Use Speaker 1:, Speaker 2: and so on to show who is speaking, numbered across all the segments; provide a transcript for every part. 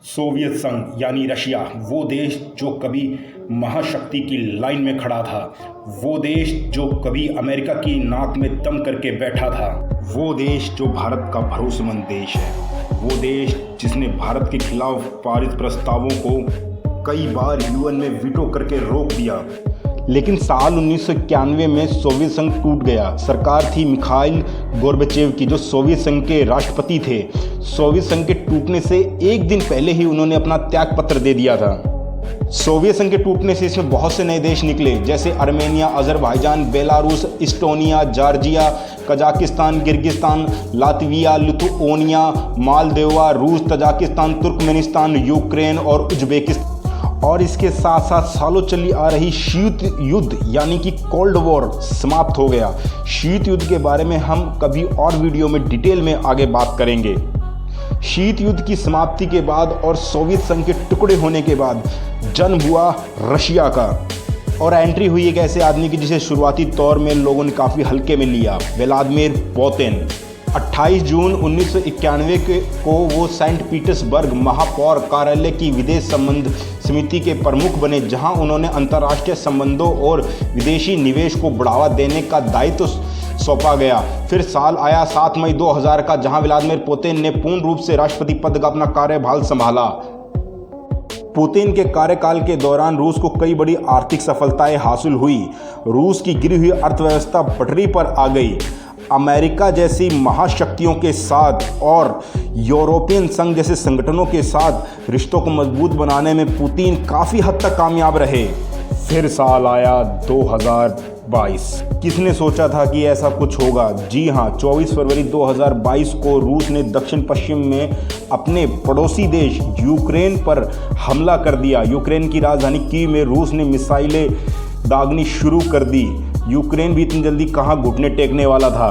Speaker 1: Soviet संघ यानी Russia, वो देश जो कभी महाशक्ति की लाइन में खड़ा था, वो देश जो कभी अमेरिका की नाक में दम करके बैठा था, वो देश जो भारत का भरोसेमंद देश है, वो देश जिसने भारत के खिलाफ पारित प्रस्तावों को कई बार यूएन में वीटो करके रोक दिया। लेकिन साल 1991 में सोवियत संघ टूट गया। सरकार थी मिखाइल गोर्बाचेव की, जो सोवियत संघ के राष्ट्रपति थे। सोवियत संघ के टूटने से एक दिन पहले ही उन्होंने अपना त्याग पत्र दे दिया था। सोवियत संघ के टूटने से इसमें बहुत से नए देश निकले, जैसे Armenia, Azerbaijan, Belarus, Estonia, Georgia, Kazakhstan, Kyrgyzstan, Latvia, Lithuania, Maldives, रूस, तजाकिस्तान, तुर्कमेनिस्तान, यूक्रेन और उज्बेकिस्तान। और इसके साथ साथ सालों चली आ रही शीत युद्ध यानी कि कोल्ड वॉर समाप्त हो गया। शीत युद्ध के बारे में हम कभी और वीडियो में डिटेल में आगे बात करेंगे। शीत युद्ध की समाप्ति के बाद और सोवियत संघ के टुकड़े होने के बाद जन्म हुआ रशिया का, और एंट्री हुई एक ऐसे आदमी की जिसे शुरुआती तौर में लोगों ने काफ़ी हल्के में लिया, व्लादिमीर पुतिन। 28 जून 1991 को वो सेंट पीटर्सबर्ग महापौर कार्यालय की विदेश संबंध समिति के प्रमुख बने, जहां उन्होंने अंतर्राष्ट्रीय संबंधों और विदेशी निवेश को बढ़ावा देने का दायित्व सौंपा गया। फिर साल आया 7 मई 2000 का, जहां व्लादिमीर पुतिन ने पूर्ण रूप से राष्ट्रपति पद का अपना कार्यभार संभाला। पुतिन के कार्यकाल के दौरान रूस को कई बड़ी आर्थिक सफलताएं हासिल हुई। रूस की गिरी हुई अर्थव्यवस्था पटरी पर आ गई। अमेरिका जैसी महाशक्तियों के साथ और यूरोपियन संघ जैसे संगठनों के साथ रिश्तों को मजबूत बनाने में पुतिन काफ़ी हद तक कामयाब रहे। फिर साल आया 2022। किसने सोचा था कि ऐसा कुछ होगा? जी हाँ, 24 फरवरी 2022 को रूस ने दक्षिण पश्चिम में अपने पड़ोसी देश यूक्रेन पर हमला कर दिया। यूक्रेन की राजधानी कीव में रूस ने मिसाइलें दागनी शुरू कर दी। यूक्रेन भी इतनी जल्दी कहाँ घुटने टेकने वाला था।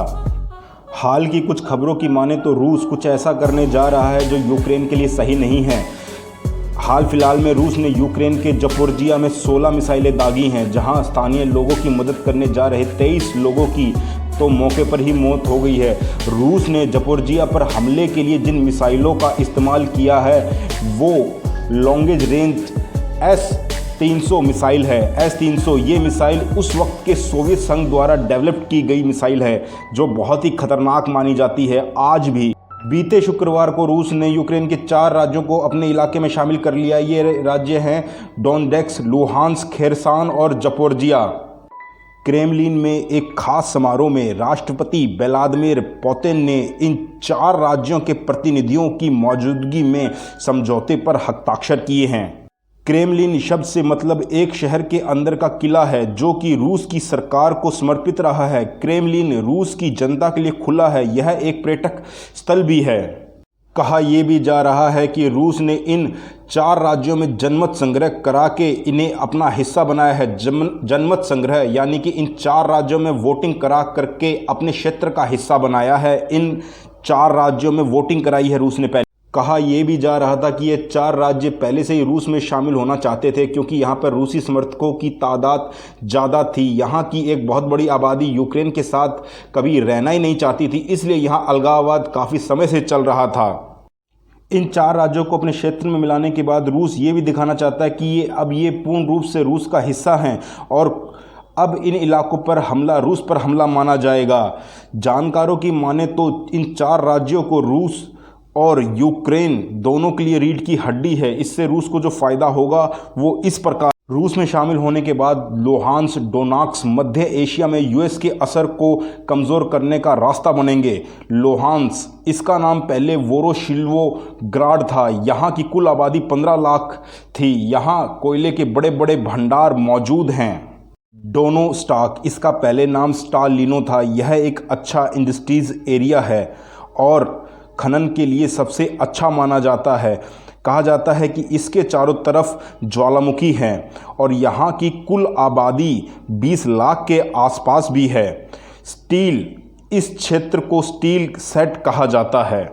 Speaker 1: हाल की कुछ खबरों की माने तो रूस कुछ ऐसा करने जा रहा है जो यूक्रेन के लिए सही नहीं है। हाल फिलहाल में रूस ने यूक्रेन के जपोर्जिया में 16 मिसाइलें दागी हैं, जहां स्थानीय लोगों की मदद करने जा रहे 23 लोगों की तो मौके पर ही मौत हो गई है। रूस ने जपोर्जिया पर हमले के लिए जिन मिसाइलों का इस्तेमाल किया है वो लॉन्गेज रेंज S-300 मिसाइल है। S-300 ये मिसाइल उस वक्त के सोवियत संघ द्वारा डेवलप की गई मिसाइल है, जो बहुत ही खतरनाक मानी जाती है आज भी। बीते शुक्रवार को रूस ने यूक्रेन के 4 राज्यों को अपने इलाके में शामिल कर लिया। ये राज्य हैं डोनेट्स्क, लुहांस्क, खेरसान और जपोर्जिया। क्रेमलिन में एक खास समारोह में राष्ट्रपति व्लादिमीर पुतिन ने इन 4 राज्यों के प्रतिनिधियों की मौजूदगी में समझौते पर हस्ताक्षर किए हैं। क्रेमलिन शब्द से मतलब एक शहर के अंदर का किला है, जो कि रूस की सरकार को समर्पित रहा है। क्रेमलिन रूस की जनता के लिए खुला है। यह एक पर्यटक स्थल भी है। कहा यह भी जा रहा है कि रूस ने इन 4 राज्यों में जनमत संग्रह करा के इन्हें अपना हिस्सा बनाया है। जनमत संग्रह यानी कि इन 4 राज्यों में वोटिंग करा करके अपने क्षेत्र का हिस्सा बनाया है। इन 4 राज्यों में वोटिंग कराई है रूस ने पहले। कहा यह भी जा रहा था कि ये 4 राज्य पहले से ही रूस में शामिल होना चाहते थे, क्योंकि यहाँ पर रूसी समर्थकों की तादाद ज़्यादा थी। यहाँ की एक बहुत बड़ी आबादी यूक्रेन के साथ कभी रहना ही नहीं चाहती थी, इसलिए यहाँ अलगाववाद काफ़ी समय से चल रहा था। इन 4 राज्यों को अपने क्षेत्र में मिलाने के बाद रूस ये भी दिखाना चाहता है कि ये पूर्ण रूप से रूस का हिस्सा हैं और अब इन इलाकों पर हमला रूस पर हमला माना जाएगा। जानकारों की माने तो इन 4 राज्यों को रूस और यूक्रेन दोनों के लिए रीढ़ की हड्डी है। इससे रूस को जो फ़ायदा होगा वो इस प्रकार: रूस में शामिल होने के बाद लुहांस्क, डोनेट्स्क मध्य एशिया में यूएस के असर को कमज़ोर करने का रास्ता बनेंगे। लुहांस्क, इसका नाम पहले वोरोशिलोग्राड था। यहाँ की कुल आबादी 15 लाख थी। यहाँ कोयले के बड़े बड़े भंडार मौजूद हैं। डोनेस्टाक, इसका पहले नाम स्टालिनो था। यह एक अच्छा इंडस्ट्रीज़ एरिया है और खनन के लिए सबसे अच्छा माना जाता है। कहा जाता है कि इसके चारों तरफ ज्वालामुखी हैं और यहाँ की कुल आबादी 20 लाख के आसपास भी है। स्टील, इस क्षेत्र को स्टील सेट कहा जाता है।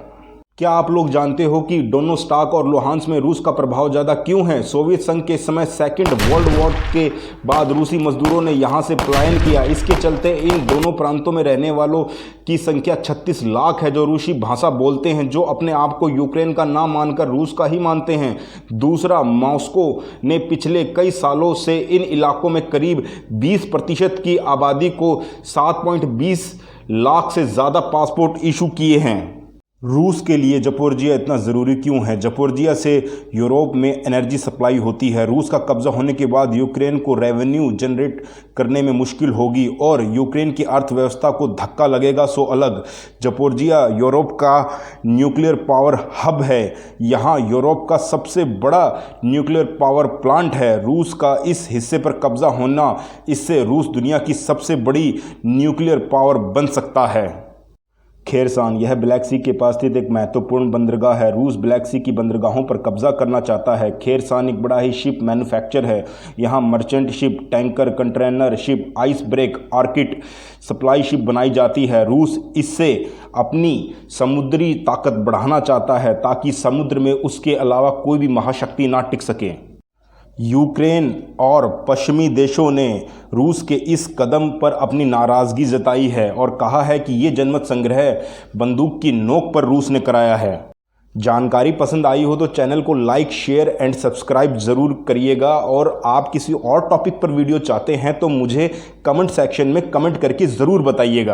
Speaker 1: क्या आप लोग जानते हो कि डोनेस्टाक और लुहांस में रूस का प्रभाव ज़्यादा क्यों है? सोवियत संघ के समय सेकेंड वर्ल्ड वॉर के बाद रूसी मजदूरों ने यहाँ से पलायन किया। इसके चलते इन दोनों प्रांतों में रहने वालों की संख्या 36 लाख है जो रूसी भाषा बोलते हैं, जो अपने आप को यूक्रेन का नाम मानकर रूस का ही मानते हैं। दूसरा, मॉस्को ने पिछले कई सालों से इन इलाकों में करीब 20% की आबादी को 7.20 लाख से ज़्यादा पासपोर्ट इशू किए हैं। रूस के लिए जपोर्जिया इतना ज़रूरी क्यों है? जपोर्जिया से यूरोप में एनर्जी सप्लाई होती है। रूस का कब्ज़ा होने के बाद यूक्रेन को रेवेन्यू जनरेट करने में मुश्किल होगी और यूक्रेन की अर्थव्यवस्था को धक्का लगेगा। सो अलग जपोर्जिया यूरोप का न्यूक्लियर पावर हब है। यहाँ यूरोप का सबसे बड़ा न्यूक्लियर पावर प्लांट है। रूस का इस हिस्से पर कब्ज़ा होना, इससे रूस दुनिया की सबसे बड़ी न्यूक्लियर पावर बन सकता है। खेरसान, यह ब्लैक सी के पास स्थित एक महत्वपूर्ण बंदरगाह है। रूस ब्लैक सी की बंदरगाहों पर कब्जा करना चाहता है। खेरसान एक बड़ा ही शिप मैन्युफैक्चर है। यहाँ merchant ship, tanker, container ship, ice break, arctic supply ship बनाई जाती है। रूस इससे अपनी समुद्री ताकत बढ़ाना चाहता है ताकि समुद्र में उसके अलावा कोई भी महाशक्ति ना टिक सके। यूक्रेन और पश्चिमी देशों ने रूस के इस कदम पर अपनी नाराज़गी जताई है और कहा है कि ये जनमत संग्रह बंदूक की नोक पर रूस ने कराया है। जानकारी पसंद आई हो तो चैनल को लाइक, शेयर एंड सब्सक्राइब ज़रूर करिएगा और आप किसी और टॉपिक पर वीडियो चाहते हैं तो मुझे कमेंट सेक्शन में कमेंट करके ज़रूर बताइएगा।